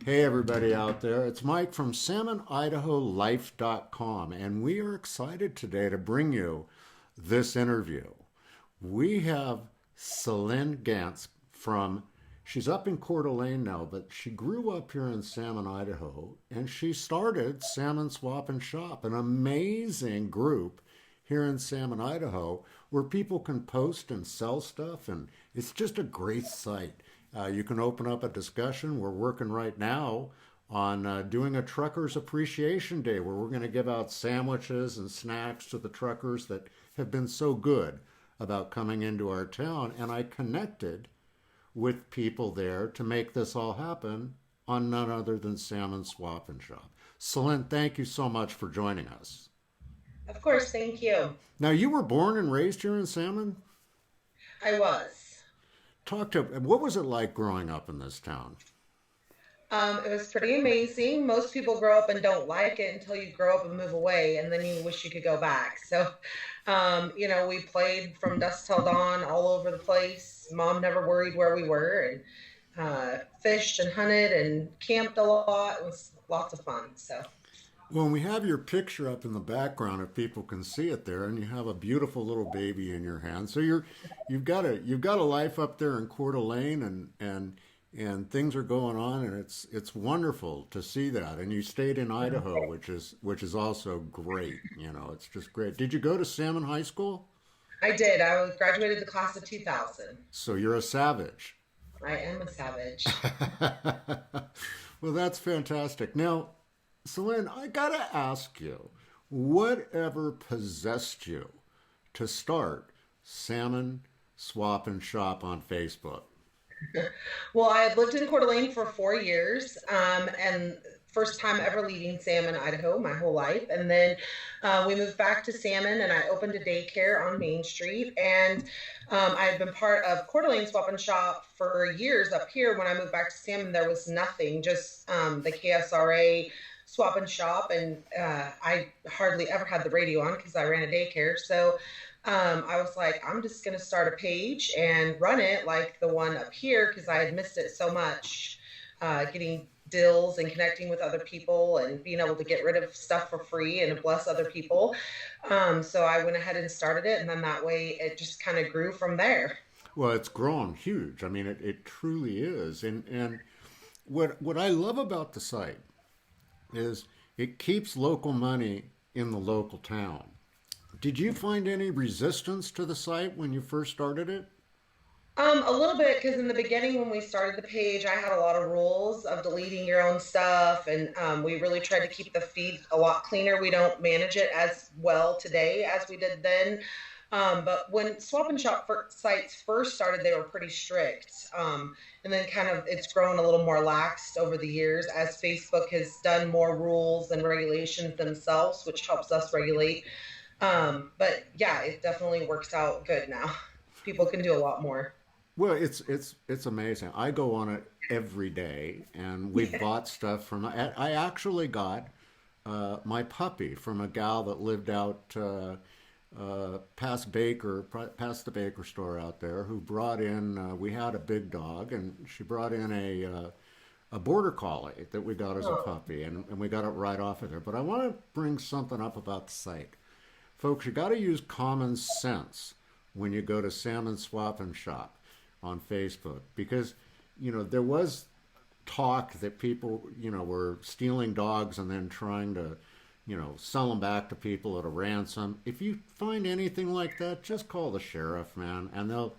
Hey, everybody out there. It's Mike from SalmonIdahoLife.com, and we are excited today to bring you this interview. We have Celyn Ganske from, she's up in Coeur d'Alene now, but she grew up here in Salmon, Idaho, and she started Salmon Swap and Shop, an amazing group here in Salmon, Idaho, where people can post and sell stuff, and it's just a great site. You can open up a discussion. We're working right now on doing a Truckers Appreciation Day where we're going to give out sandwiches and snacks to the truckers that have been so good about coming into our town. And I connected with people there to make this all happen on none other than Salmon Swap and Shop. Celyn, thank you so much for joining us. Of course, thank you. Now, you were born and raised here in Salmon? I was. What was it like growing up in this town? It was pretty amazing. Most people grow up and don't like it until you grow up and move away, and then you wish you could go back. So, we played from dusk till dawn all over the place. Mom never worried where we were, and fished and hunted and camped a lot. It was lots of fun. So, Well, we have your picture up in the background, if people can see it there, and you have a beautiful little baby in your hand. So you've got a life up there in Coeur d'Alene, and things are going on, and it's wonderful to see that. And you stayed in Idaho, which is also great. It's just great. Did you go to Salmon High School? I did. Graduated the class of 2000. So you're a savage. I am a savage. Well, that's fantastic. Now, Celyn, I gotta ask you, whatever possessed you to start Salmon Swap and Shop on Facebook? Well, I had lived in Coeur d'Alene for 4 years, and first time ever leaving Salmon, Idaho, my whole life. And then we moved back to Salmon, and I opened a daycare on Main Street. And I had been part of Coeur d'Alene Swap and Shop for years up here. When I moved back to Salmon, there was nothing, just the KSRA Swap and Shop, and I hardly ever had the radio on because I ran a daycare. So I was like, I'm just going to start a page and run it like the one up here because I had missed it so much, getting deals and connecting with other people and being able to get rid of stuff for free and bless other people. So I went ahead and started it, and then that way it just kind of grew from there. Well, it's grown huge. I mean, it truly is. And what I love about the site is it keeps local money in the local town. Did you find any resistance to the site when you first started it? A little bit, because in the beginning when we started the page, I had a lot of rules of deleting your own stuff, and we really tried to keep the feed a lot cleaner. We don't manage it as well today as we did then. But when Swap and Shop sites first started, they were pretty strict. And then kind of it's grown a little more laxed over the years as Facebook has done more rules and regulations themselves, which helps us regulate. But yeah, it definitely works out good now. People can do a lot more. Well, it's amazing. I go on it every day, and we've bought stuff from. I actually got my puppy from a gal that lived out past the Baker store out there, who brought in. We had a big dog, and she brought in a border collie that we got as a Oh, puppy, and we got it right off of there. But I want to bring something up about the site. Folks, you got to use common sense when you go to Salmon Swap and Shop on Facebook, because there was talk that people were stealing dogs and then trying to sell them back to people at a ransom. If you find anything like that, just call the sheriff, man, and they'll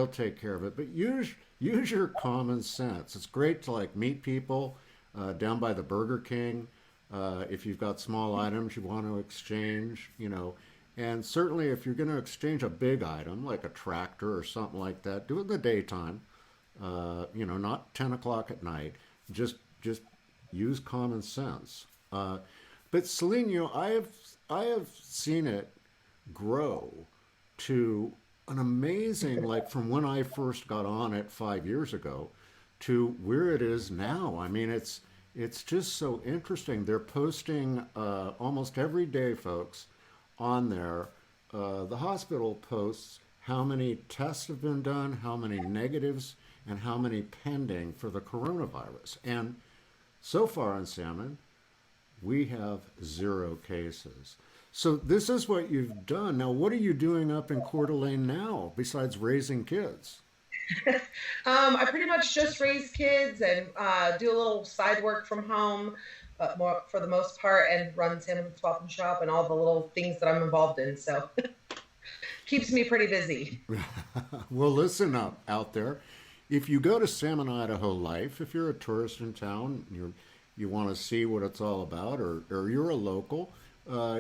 take care of it. But use your common sense. It's great to like meet people down by the Burger King. If you've got small items you want to exchange, and certainly if you're going to exchange a big item like a tractor or something like that, do it in the daytime. Not 10 o'clock at night. Just use common sense. But Celyn, I have seen it grow to an amazing, like from when I first got on it 5 years ago to where it is now. I mean, it's just so interesting. They're posting almost every day, folks, on there. The hospital posts how many tests have been done, how many negatives, and how many pending for the coronavirus. And So far on salmon, we have 0 cases. So this is what you've done. Now, what are you doing up in Coeur d'Alene now besides raising kids? I pretty much just raise kids and do a little side work from home, but more for the most part, and run salmon swap and shop and all the little things that I'm involved in. So keeps me pretty busy. Well, listen up out there. If you go to Salmon, Idaho Life, if you're a tourist in town, you want to see what it's all about, or you're a local,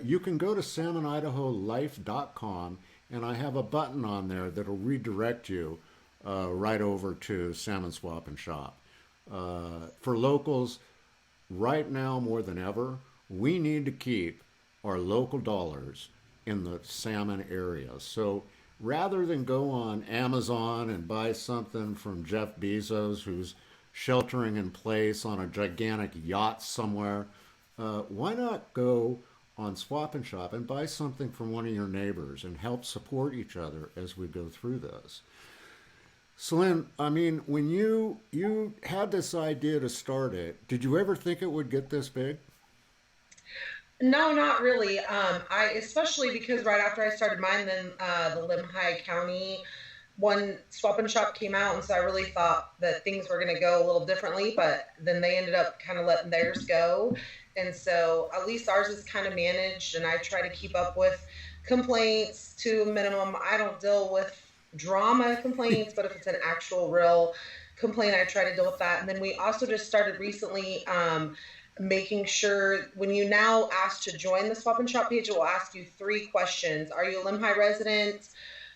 you can go to salmonidaholife.com, and I have a button on there that'll redirect you right over to Salmon Swap and Shop. For locals, right now more than ever, we need to keep our local dollars in the salmon area. So rather than go on Amazon and buy something from Jeff Bezos, who's sheltering in place on a gigantic yacht somewhere, why not go on Swap and Shop and buy something from one of your neighbors and help support each other as we go through this? Celyn, I mean, when you had this idea to start it, did you ever think it would get this big? No, not really. I especially because right after I started mine, then the Limhi County one swap and shop came out, and so I really thought that things were going to go a little differently. But then they ended up kind of letting theirs go, and so at least ours is kind of managed, and I try to keep up with complaints to a minimum. I don't deal with drama complaints, but if it's an actual real complaint, I try to deal with that. And then we also just started recently. Making sure when you now ask to join the swap and shop page, it will ask you 3 questions. Are you a Limhi resident?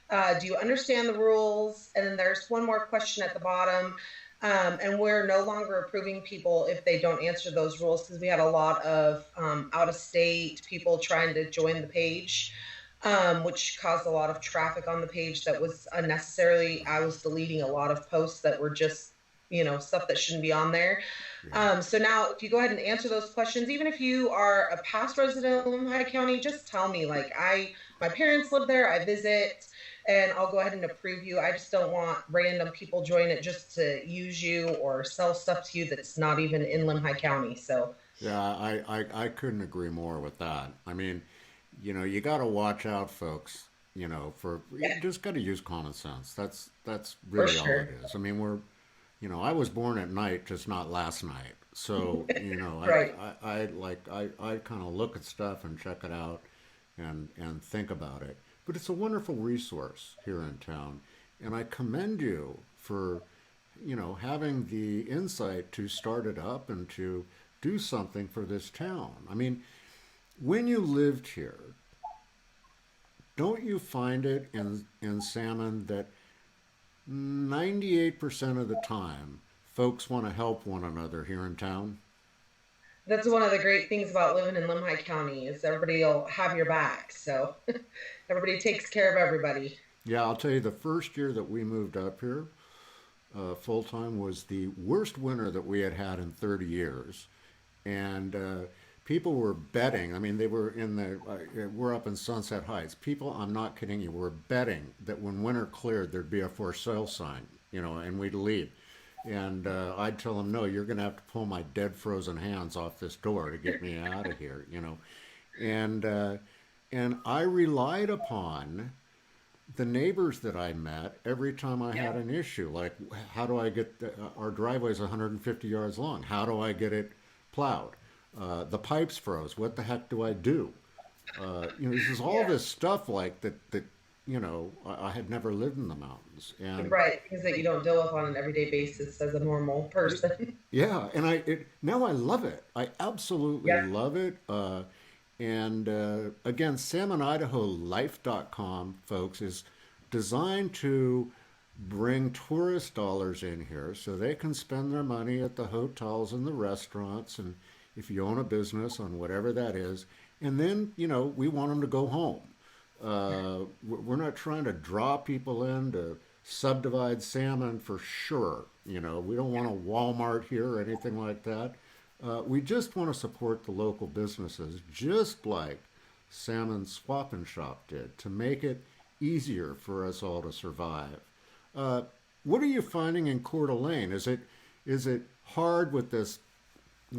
Do you understand the rules? And then there's one more question at the bottom. And we're no longer approving people if they don't answer those rules, because we had a lot of out of state people trying to join the page, which caused a lot of traffic on the page that was unnecessarily. I was deleting a lot of posts that were just, stuff that shouldn't be on there. Yeah. So now if you go ahead and answer those questions, even if you are a past resident of Lehigh County, just tell me, like, my parents live there, I visit, and I'll go ahead and approve you. I just don't want random people join it just to use you or sell stuff to you that's not even in Lehigh County. So Yeah, I couldn't agree more with that. I mean, you got to watch out, folks. You yeah, just got to use common sense. That's for really all it sure. is. I mean, I was born at night, just not last night. So, Right. I kind of look at stuff and check it out and think about it. But it's a wonderful resource here in town, and I commend you for, having the insight to start it up and to do something for this town. I mean, when you lived here, don't you find it in salmon that 98% of the time folks want to help one another here in town? That's one of the great things about living in Lehigh County is everybody will have your back. So everybody takes care of everybody. Yeah, I'll tell you, the first year that we moved up here full time was the worst winter that we had had in 30 years. And people were betting. I mean, they were we're up in Sunset Heights. People, I'm not kidding you, were betting that when winter cleared, there'd be a for sale sign, and we'd leave. And I'd tell them, no, you're going to have to pull my dead frozen hands off this door to get me out of here. And I relied upon the neighbors that I met every time I Yeah. had an issue. Like, how do I get our driveway's 150 yards long? How do I get it plowed? The pipes froze. What the heck do I do? This is all Yeah. this stuff like that. I had never lived in the mountains, and Right. Things that you don't deal with on an everyday basis as a normal person. yeah, and now I love it. I absolutely Yeah. love it. And again, salmonidaholife.com, folks, is designed to bring tourist dollars in here so they can spend their money at the hotels and the restaurants, and if you own a business on whatever that is, and then we want them to go home. We're not trying to draw people in to subdivide salmon for sure. We don't want a Walmart here or anything like that. We just want to support the local businesses, just like Salmon Swap and Shop did, to make it easier for us all to survive. What are you finding in Coeur d'Alene? Is it hard with this,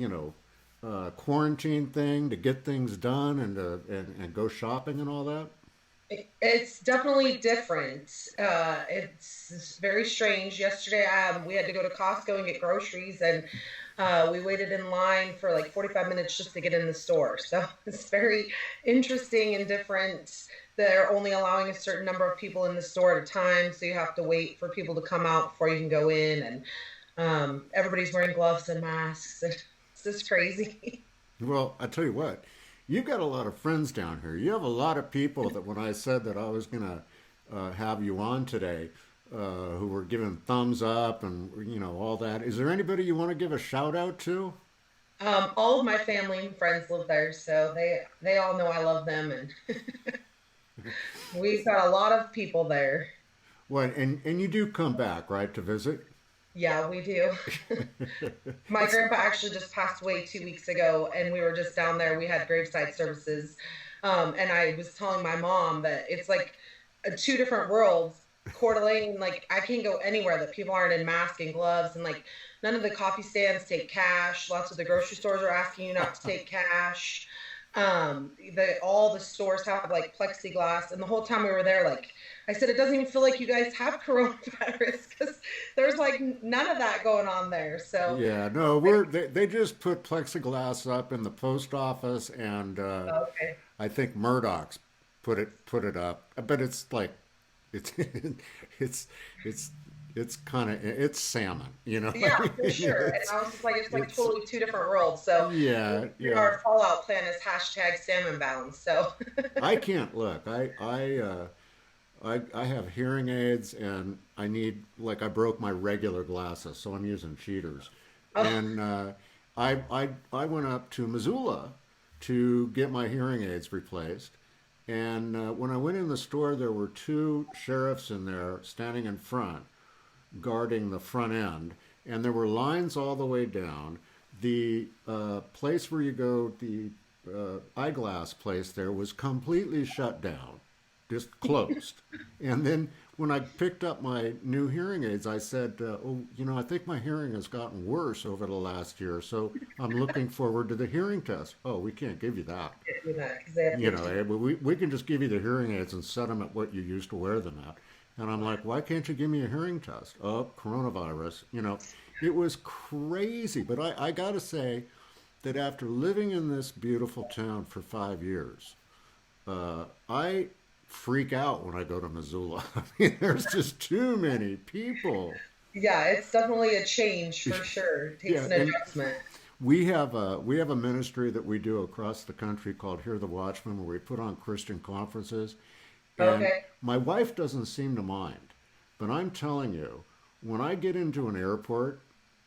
you know, quarantine thing to get things done and and go shopping and all that? It's definitely different. It's very strange. Yesterday, we had to go to Costco and get groceries, and we waited in line for like 45 minutes just to get in the store. So it's very interesting and different. They're only allowing a certain number of people in the store at a time, so you have to wait for people to come out before you can go in. And everybody's wearing gloves and masks. It's just crazy. Well, I tell you what, you've got a lot of friends down here. You have a lot of people that when I said that I was going to have you on today, who were giving thumbs up and all that. Is there anybody you want to give a shout out to? All of my family and friends live there, so they all know I love them, and we've got a lot of people there. What and you do come back, right, to visit? Yeah, we do. My It's grandpa actually just passed away 2 weeks ago, and we were just down there. We had graveside services, and I was telling my mom that it's like two different worlds. Coeur d'Alene, like I can't go anywhere that people aren't in masks and gloves, and like none of the coffee stands take cash. Lots of the grocery stores are asking you not to take cash. The all the stores have like plexiglass, and the whole time we were there, like I said, it doesn't even feel like you guys have coronavirus because there's like none of that going on there. So Yeah, no, they just put plexiglass up in the post office, and okay. I think Murdoch's put it up, but it's like it's it's it's it's kind of it's salmon, you know. Yeah, I for mean, sure. And I was just like, it's like it's totally two different worlds. So yeah, yeah. our fallout plan is hashtag salmon bound. So I can't look. I have hearing aids, and I need like I broke my regular glasses, so I'm using cheaters. oh, And I went up to Missoula to get my hearing aids replaced. And when I went in the store, there were two sheriffs in there standing in front, guarding the front end, and there were lines all the way down. The place where you go, the eyeglass place there was completely shut down, just closed. And then when I picked up my new hearing aids, I said, "Oh, I think my hearing has gotten worse over the last year, so I'm looking forward to the hearing test." "Oh, we can't give you that. do that because they have to. We can just give you the hearing aids and set them at what you used to wear them at." And I'm like, "Why can't you give me a hearing test?" "Oh, coronavirus." It was crazy. But I got to say that after living in this beautiful town for 5 years, I freak out when I go to Missoula. I mean, there's just too many people. Yeah, it's definitely a change for sure. It takes Yeah, an and adjustment. we have a ministry that we do across the country called Hear the Watchman, where we put on Christian conferences, and Okay. my wife doesn't seem to mind. But I'm telling you, when I get into an airport,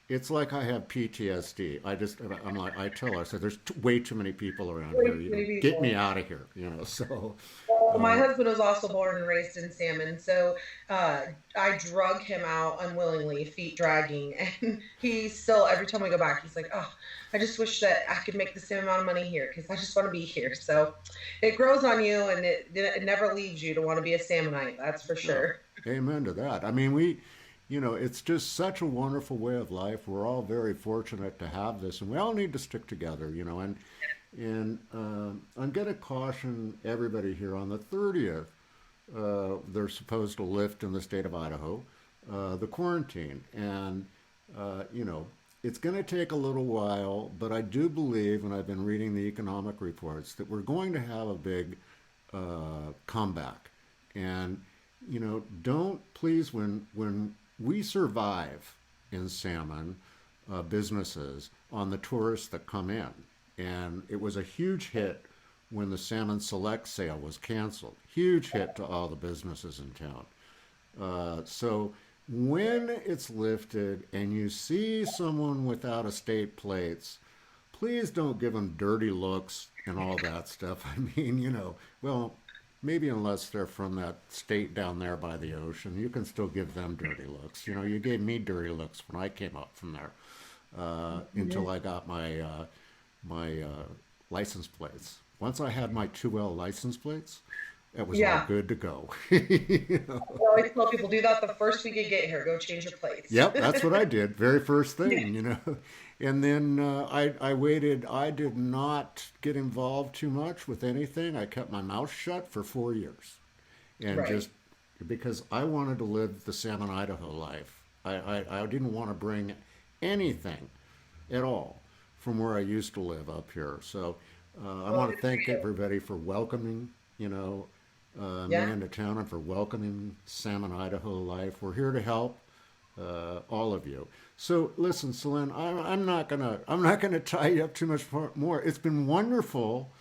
it's like I have PTSD. I'm like, I tell her, I said, "There's way too many people around Way here. too many Get me people. out of here." So, Well, my uh, husband was also born and raised in Salmon, so uh, I drug him out unwillingly, feet dragging, and he still every time we go back, he's like, "Oh, I just wish that I could make the same amount of money here because I just want to be here." So it grows on you, and it never leaves you to want to be a Salmonite. That's for yeah, sure. amen to that. I mean, it's just such a wonderful way of life. We're all very fortunate to have this, and we all need to stick together, and I'm going to caution everybody here on the 30th. They're supposed to lift in the state of Idaho the quarantine, and it's going to take a little while, but I do believe, and I've been reading the economic reports, that we're going to have a big comeback. And don't please when we survive in salmon businesses on the tourists that come in, and it was a huge hit when the Salmon Select sale was canceled. Huge hit to all the businesses in town. So when it's lifted and you see someone without estate plates, please don't give them dirty looks and all that stuff. I mean, well, maybe unless they're from that state down there by the ocean, you can still give them dirty looks. You gave me dirty looks when I came up from there until I got my license plates. Once I had my 2L license plates, it was all Yeah. good to go. You know? I always tell people do that the first week you get here. Go change your place. Yep, that's what I did. Very first Yeah. thing, you know. And then I waited. I did not get involved too much with anything. I kept my mouth shut for 4 years, and Right. just because I wanted to live the Salmon, Idaho life. I didn't want to bring anything at all from where I used to live up here. So I Well, want to good for thank you. everybody for welcoming, you know, me Yeah. into town and for welcoming Salmon, Idaho life. We're here to help all of you. So listen, Celyn, I'm not gonna tie you up too much more. It's been wonderful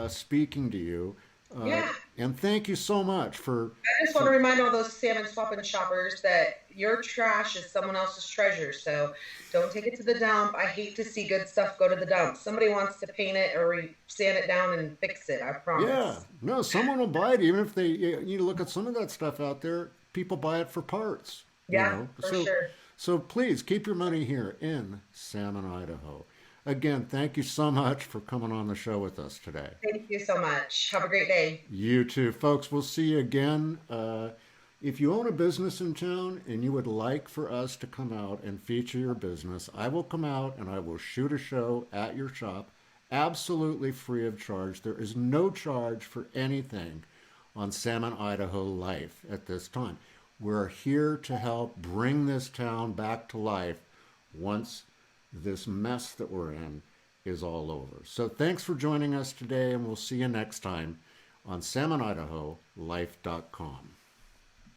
speaking to you, uh, Yeah. and thank you so much I just want to for remind all those salmon swapping shoppers that your trash is someone else's treasure. So don't take it to the dump. I hate to see good stuff go to the dump. Somebody wants to paint it or sand it down and fix it. I yeah. promise. No, someone will buy it, even if they you look at some of that stuff out there. People buy it for parts, you Yeah, know. for sure. So please keep your money here in Salmon, Idaho. Again, thank you so much for coming on the show with us today. Thank you so much. Have a great day. You too, folks. We'll see you again. If you own a business in town and you would like for us to come out and feature your business, I will come out and I will shoot a show at your shop absolutely free of charge. There is no charge for anything on Salmon, Idaho Life at this time. We're here to help bring this town back to life once this mess that we're in is all over. So thanks for joining us today, and we'll see you next time on salmonidaho life.com.